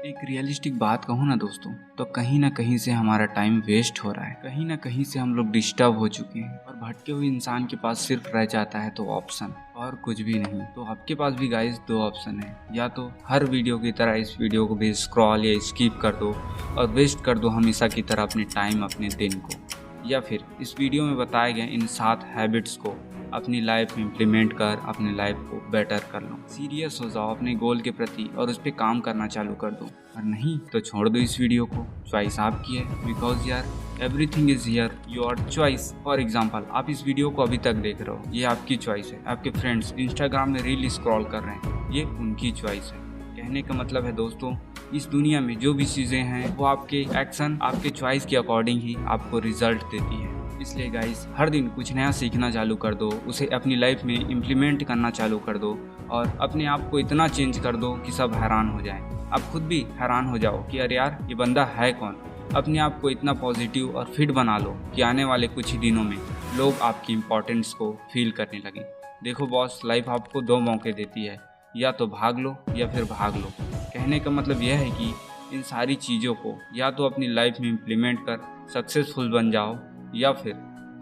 एक रियलिस्टिक बात कहूँ ना दोस्तों, तो कहीं ना कहीं से हमारा टाइम वेस्ट हो रहा है। कहीं ना कहीं से हम लोग डिस्टर्ब हो चुके हैं और भटके हुए इंसान के पास सिर्फ रह जाता है तो ऑप्शन और कुछ भी नहीं। तो आपके पास भी गाइस दो ऑप्शन है, या तो हर वीडियो की तरह इस वीडियो को भी स्क्रॉल या स्किप कर दो और वेस्ट कर दो हमेशा की तरह अपने टाइम अपने दिन को, या फिर इस वीडियो में बताए गए इन 7 हैबिट्स को अपनी लाइफ में इम्प्लीमेंट कर अपने लाइफ को बेटर कर लो। सीरियस हो जाओ अपने गोल के प्रति और उस पर काम करना चालू कर दो, और नहीं तो छोड़ दो इस वीडियो को। चॉइस आपकी है, बिकॉज यार everything is here your choice. For example, आप इस वीडियो को अभी तक देख रहे हो, ये आपकी चॉइस है। आपके फ्रेंड्स इंस्टाग्राम में रील स्क्रॉल कर रहे हैं, ये उनकी चॉइस है। कहने का मतलब है दोस्तों, इस दुनिया में जो भी चीज़ें हैं वो आपके एक्शन आपके चॉइस के अकॉर्डिंग ही आपको रिजल्ट देती है। इसलिए गाइस हर दिन कुछ नया सीखना चालू कर दो, उसे अपनी लाइफ में इम्प्लीमेंट करना चालू कर दो और अपने आप को इतना चेंज कर दो कि सब हैरान हो जाएं। आप खुद भी हैरान हो जाओ कि अरे यार ये बंदा है कौन। अपने आप को इतना पॉजिटिव और फिट बना लो कि आने वाले कुछ ही दिनों में लोग आपकी इम्पोर्टेंस को फील करने लगें। देखो बॉस, लाइफ आपको 2 मौके देती है, या तो भाग लो या फिर भाग लो। कहने का मतलब यह है कि इन सारी चीज़ों को या तो अपनी लाइफ में इम्प्लीमेंट कर सक्सेसफुल बन जाओ, या फिर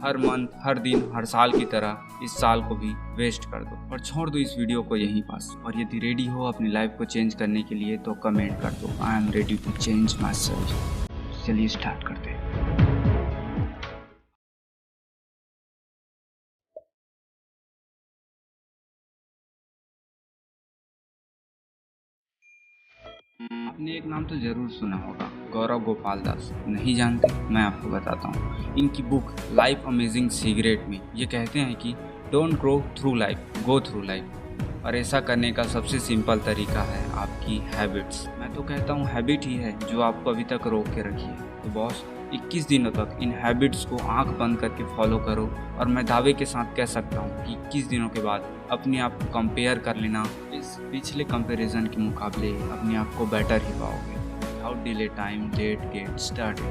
हर मंथ हर दिन हर साल की तरह इस साल को भी वेस्ट कर दो और छोड़ दो इस वीडियो को यहीं पास। और यदि रेडी हो अपनी लाइफ को चेंज करने के लिए तो कमेंट कर दो, I am ready to change myself. चलिए स्टार्ट करते हैं। आपने एक नाम तो जरूर सुना होगा, गौरव गोपाल दास। नहीं जानते? मैं आपको बताता हूँ। इनकी बुक लाइफ अमेजिंग सीक्रेट में ये कहते हैं कि don't grow through life, go through life. और ऐसा करने का सबसे सिंपल तरीका है आपकी हैबिट्स। मैं तो कहता हूँ हैबिट ही है जो आपको अभी तक रोक के रखी है। तो बॉस 21 दिनों तक इन हैबिट्स को आंख बंद करके फॉलो करो, और मैं दावे के साथ कह सकता हूँ कि 21 दिनों के बाद अपने आप को कंपेयर कर लेना, इस पिछले कंपैरिजन के मुकाबले अपने आप को बेटर ही पाओगे। Without delay time let get started.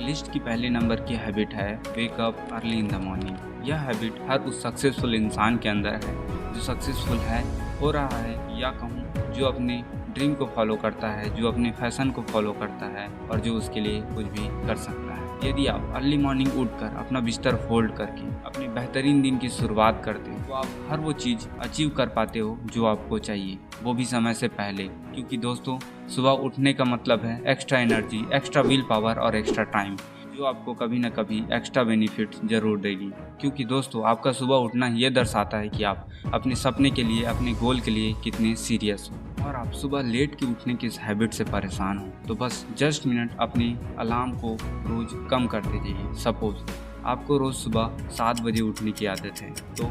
List की पहले नंबर की हैबिट है wake up early in the morning. यह हैबिट हर उस सक्सेसफुल इंसान के अंदर है जो सक्सेसफुल है, हो रहा है, या कहूँ जो अपने ड्रीम को फॉलो करता है, जो अपने फैशन को फॉलो करता है और जो उसके लिए कुछ भी कर सकता है। यदि आप अर्ली मॉर्निंग उठकर अपना बिस्तर फोल्ड करके अपने बेहतरीन दिन की शुरुआत करते हो तो आप हर वो चीज़ अचीव कर पाते हो जो आपको चाहिए, वो भी समय से पहले। क्योंकि दोस्तों सुबह उठने का मतलब है extra energy, extra will power और एक्स्ट्रा टाइम, जो आपको कभी ना कभी एक्स्ट्रा बेनिफिट जरूर देगी। क्योंकि दोस्तों आपका सुबह उठना ये दर्शाता है कि आप अपने सपने के लिए, अपने गोल के लिए कितने सीरियस हो। और आप सुबह लेट के उठने की इस हैबिट से परेशान हो तो बस जस्ट मिनट अपने अलार्म को रोज कम करते जाइए। सपोज आपको रोज सुबह 7 बजे उठने की आदत है, तो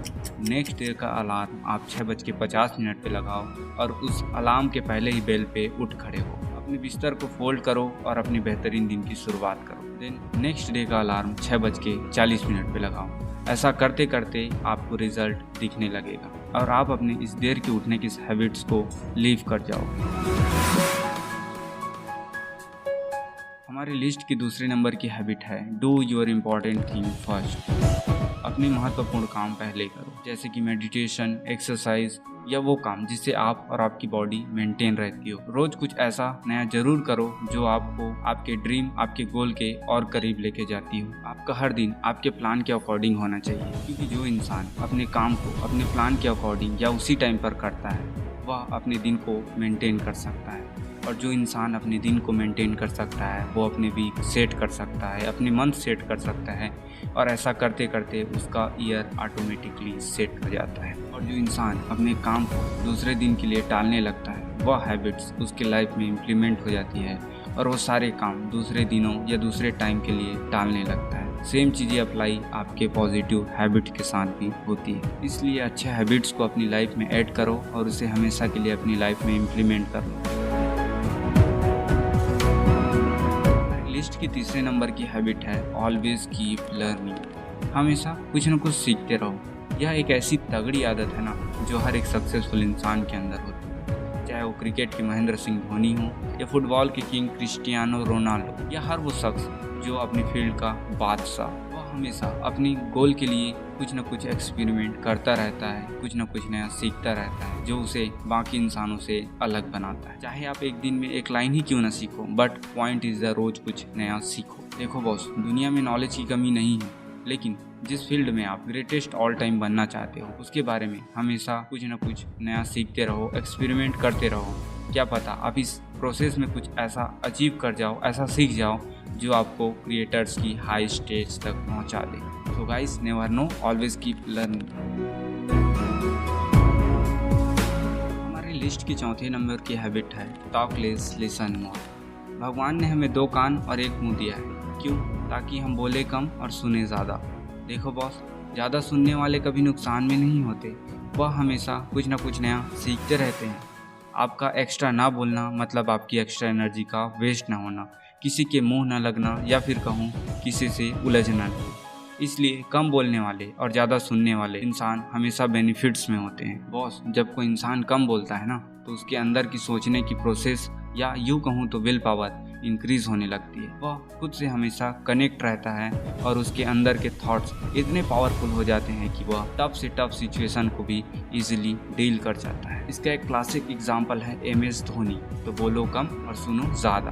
नेक्स्ट डे का अलार्म आप 6:50 पे लगाओ और उस अलार्म के पहले ही बेल पे उठ खड़े हो। अपने बिस्तर को फोल्ड करो और अपनी बेहतरीन दिन की शुरुआत करो। देन नेक्स्ट डे का अलार्म 6:40 पे लगाओ। ऐसा करते करते आपको रिजल्ट दिखने लगेगा और आप अपने इस देर के उठने की हैबिट्स को लीव कर जाओगे। हमारी लिस्ट की दूसरे नंबर की हैबिट है do your important thing first. अपने महत्वपूर्ण काम पहले करो, जैसे कि मेडिटेशन, एक्सरसाइज या वो काम जिससे आप और आपकी बॉडी मेंटेन रहती हो। रोज कुछ ऐसा नया जरूर करो जो आपको आपके ड्रीम, आपके गोल के और करीब लेके जाती हो। आपका हर दिन आपके प्लान के अकॉर्डिंग होना चाहिए, क्योंकि जो इंसान अपने काम को अपने प्लान के अकॉर्डिंग या उसी टाइम पर करता है वह अपने दिन को मेंटेन कर सकता है, और जो इंसान अपने दिन को मेंटेन कर सकता है वो अपने वीक सेट कर सकता है, अपने मंथ सेट कर सकता है, और ऐसा करते करते उसका ईयर ऑटोमेटिकली सेट हो जाता है। और जो इंसान अपने काम को दूसरे दिन के लिए टालने लगता है वह हैबिट्स उसके लाइफ में इम्प्लीमेंट हो जाती है और वो सारे काम दूसरे दिनों या दूसरे टाइम के लिए टालने लगता है। सेम चीज़ें अप्लाई आपके पॉजिटिव हैबिट के साथ भी होती है। इसलिए अच्छे हैबिट्स को अपनी लाइफ में ऐड करो और उसे हमेशा के लिए अपनी लाइफ में इम्प्लीमेंट कर लो। लिस्ट की तीसरे नंबर की हैबिट है ऑलवेज कीप लर्निंग। हमेशा कुछ न कुछ सीखते रहो। यह एक ऐसी तगड़ी आदत है ना जो हर एक सक्सेसफुल इंसान के अंदर होती है, चाहे वो क्रिकेट के महेंद्र सिंह धोनी हो या फुटबॉल के किंग क्रिस्टियानो रोनाल्डो, या हर वो शख्स जो अपनी फील्ड का बादशाह। वह हमेशा अपनी गोल के लिए कुछ न कुछ एक्सपेरिमेंट करता रहता है, कुछ न कुछ नया सीखता रहता है जो उसे बाकी इंसानों से अलग बनाता है। चाहे आप एक दिन में एक लाइन ही क्यों ना सीखो, बट पॉइंट इज द रोज कुछ नया सीखो। देखो बॉस, दुनिया में नॉलेज की कमी नहीं है, लेकिन जिस फील्ड में आप ग्रेटेस्ट ऑल टाइम बनना चाहते हो उसके बारे में हमेशा कुछ न कुछ नया सीखते रहो, एक्सपेरिमेंट करते रहो। क्या पता आप इस प्रोसेस में कुछ ऐसा अचीव कर जाओ, ऐसा सीख जाओ जो आपको क्रिएटर्स की हाई स्टेज तक पहुंचा दे। So guys, never no, always keep learning. हमारे लिस्ट के चौथे नंबर की हैबिट है टॉक लेस लिसन मोर। भगवान ने हमें 2 कान और 1 मुंह दिया है, क्यों? ताकि हम बोले कम और सुने ज़्यादा। देखो बॉस, ज़्यादा सुनने वाले कभी नुकसान में नहीं होते, वह हमेशा कुछ ना कुछ नया सीखते रहते हैं। आपका एक्स्ट्रा ना बोलना मतलब आपकी एक्स्ट्रा एनर्जी का वेस्ट ना होना, किसी के मुंह ना लगना, या फिर कहूँ किसी से उलझना नहीं। इसलिए कम बोलने वाले और ज़्यादा सुनने वाले इंसान हमेशा बेनिफिट्स में होते हैं। बॉस, जब कोई इंसान कम बोलता है ना, तो उसके अंदर की सोचने की प्रोसेस, या यूँ कहूँ तो विल पावर इंक्रीज होने लगती है। वह खुद से हमेशा कनेक्ट रहता है और उसके अंदर के थॉट्स इतने पावरफुल हो जाते हैं कि वह टफ से टफ सिचुएशन को भी इजीली डील कर जाता है। इसका एक क्लासिक एग्जांपल है MS धोनी। तो बोलो कम और सुनो ज़्यादा।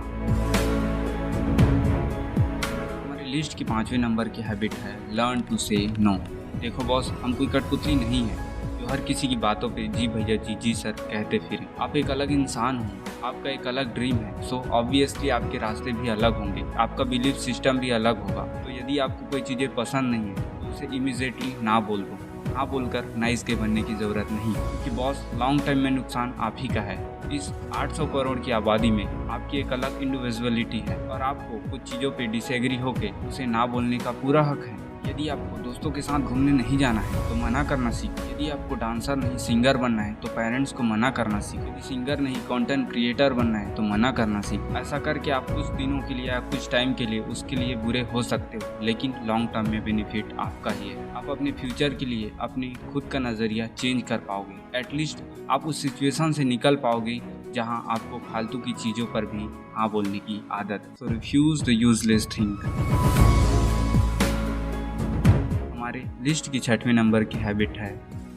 हमारी लिस्ट की 5वें नंबर की हैबिट है लर्न टू से नो। देखो बॉस, हम कोई कठपुतली नहीं है जो हर किसी की बातों पे जी भैया जी सर कहते फिरें। आप एक अलग इंसान हो, आपका एक अलग ड्रीम है, सो ऑब्वियसली आपके रास्ते भी अलग होंगे, आपका बिलीफ सिस्टम भी अलग होगा। तो यदि आपको कोई चीज़ें पसंद नहीं है तो उसे इमीडिएटली ना बोल दो। हाँ बोलकर नाइस के बनने की ज़रूरत नहीं, क्योंकि बॉस लॉन्ग टाइम में नुकसान आप ही का है। इस 800 करोड़ की आबादी में आपकी एक अलग इंडिविजुअलिटी है और आपको कुछ चीज़ों पे डिसएग्री होके उसे ना बोलने का पूरा हक है। यदि आपको दोस्तों के साथ घूमने नहीं जाना है तो मना करना सीखो। यदि आपको डांसर नहीं सिंगर बनना है तो पेरेंट्स को मना करना सीखो। यदि सिंगर नहीं कंटेंट क्रिएटर बनना है तो मना करना सीखो। ऐसा करके आप कुछ दिनों के लिए या कुछ टाइम के लिए उसके लिए बुरे हो सकते हो, लेकिन लॉन्ग टर्म में बेनिफिट आपका ही है। आप अपने फ्यूचर के लिए अपने खुद का नज़रिया चेंज कर पाओगे। एटलीस्ट आप उस सिचुएशन से निकल पाओगे जहां आपको फालतू की चीज़ों पर भी हाँ बोलने की आदत। सो रिफ्यूज द यूजलेस थिंग। हमारे लिस्ट की 6वें नंबर की हैबिट है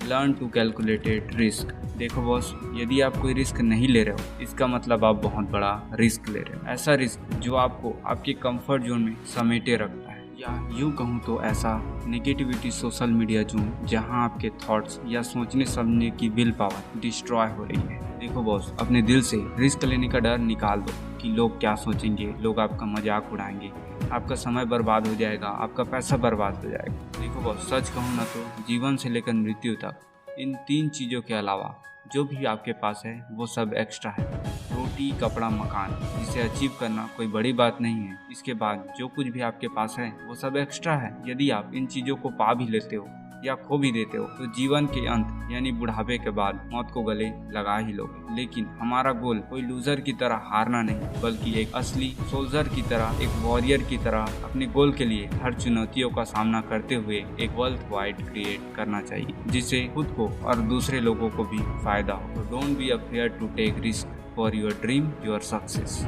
लर्न टू कैलकुलेटेड रिस्क। देखो बॉस, यदि आप कोई रिस्क नहीं ले रहे हो इसका मतलब आप बहुत बड़ा रिस्क ले रहे हो। ऐसा रिस्क जो आपको आपके कंफर्ट जोन में समेटे रखता है, या यूँ कहूँ तो ऐसा नेगेटिविटी सोशल मीडिया जोन जहाँ आपके थॉट्स या सोचने समझने की विल पावर डिस्ट्रॉय हो रही है। देखो बॉस, अपने दिल से रिस्क लेने का डर निकाल दो कि लोग क्या सोचेंगे, लोग आपका मजाक उड़ाएंगे, आपका समय बर्बाद हो जाएगा, आपका पैसा बर्बाद हो जाएगा। देखो बॉस, सच कहूँ ना तो जीवन से लेकर मृत्यु तक इन 3 चीज़ों के अलावा जो भी आपके पास है वो सब एक्स्ट्रा है। रोटी, कपड़ा, मकान, जिसे अचीव करना कोई बड़ी बात नहीं है। इसके बाद जो कुछ भी आपके पास है वो सब एक्स्ट्रा है। यदि आप इन चीज़ों को पा भी लेते हो या खो भी देते हो तो जीवन के अंत यानी बुढ़ापे के बाद मौत को गले लगा ही लोगे। लेकिन हमारा गोल कोई लूजर की तरह हारना नहीं, बल्कि एक असली सोल्जर की तरह, एक वॉरियर की तरह अपने गोल के लिए हर चुनौतियों का सामना करते हुए एक वर्ल्ड वाइड क्रिएट करना चाहिए, जिससे खुद को और दूसरे लोगों को भी फायदा हो। तो don't be afraid to take risk for your dream, your success.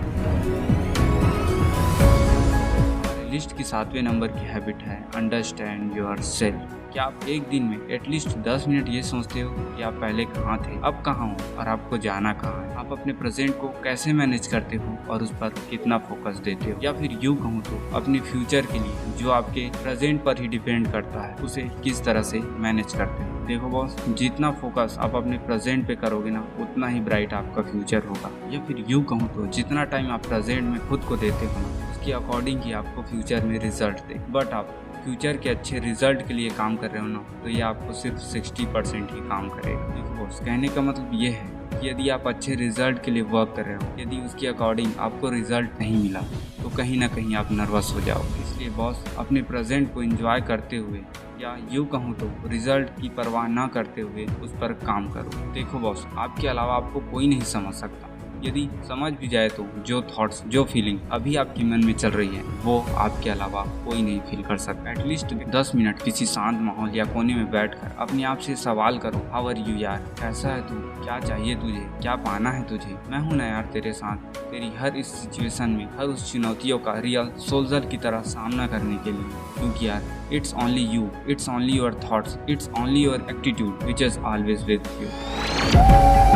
List की 7वें नंबर की हैबिट है अंडरस्टैंड योर सेल्फ। क्या आप एक दिन में एटलीस्ट 10 मिनट ये सोचते हो कि आप पहले कहाँ थे, अब कहाँ हो और आपको जाना कहाँ है? आप अपने प्रेजेंट को कैसे मैनेज करते हो और उस पर कितना फोकस देते हो? या फिर यूँ कहूँ तो अपने फ्यूचर के लिए जो आपके प्रेजेंट पर ही डिपेंड करता है उसे किस तरह से मैनेज करते हो? देखो बॉस, जितना फोकस आप अपने प्रेजेंट पे करोगे ना उतना ही ब्राइट आपका फ्यूचर होगा। या फिर यूँ कहूँ तो जितना टाइम आप प्रेजेंट में खुद को देते हो ना उसके अकॉर्डिंग ही आपको फ्यूचर में रिजल्ट दे। बट आप फ्यूचर के अच्छे रिजल्ट के लिए काम कर रहे हो ना तो ये आपको सिर्फ 60% ही काम करेगा। देखो बॉस, कहने का मतलब ये है कि यदि आप अच्छे रिजल्ट के लिए वर्क कर रहे हो, यदि उसके अकॉर्डिंग आपको रिजल्ट नहीं मिला तो कहीं ना कहीं आप नर्वस हो जाओगे। इसलिए बॉस, अपने प्रेजेंट को एंजॉय करते हुए या यूँ कहूँ तो रिजल्ट की परवाह ना करते हुए उस पर काम करो। देखो बॉस, आपके अलावा आपको कोई नहीं समझ सकता, यदि समझ भी जाए तो जो थॉट्स, जो फीलिंग अभी आपके मन में चल रही है वो आपके अलावा कोई नहीं फील कर सकता। एटलीस्ट 10 मिनट किसी शांत माहौल या कोने में बैठकर अपने आप से सवाल करो, हाउ आर यू यार, कैसा है तू, क्या चाहिए तुझे, क्या पाना है तुझे, मैं हूं ना यार तेरे साथ, तेरी हर इस सिचुएशन में, हर उस चुनौतियों का रियल सोल्जर की तरह सामना करने के लिए। क्योंकि यार it's only you, it's only your thoughts, it's only your attitude which is always with you.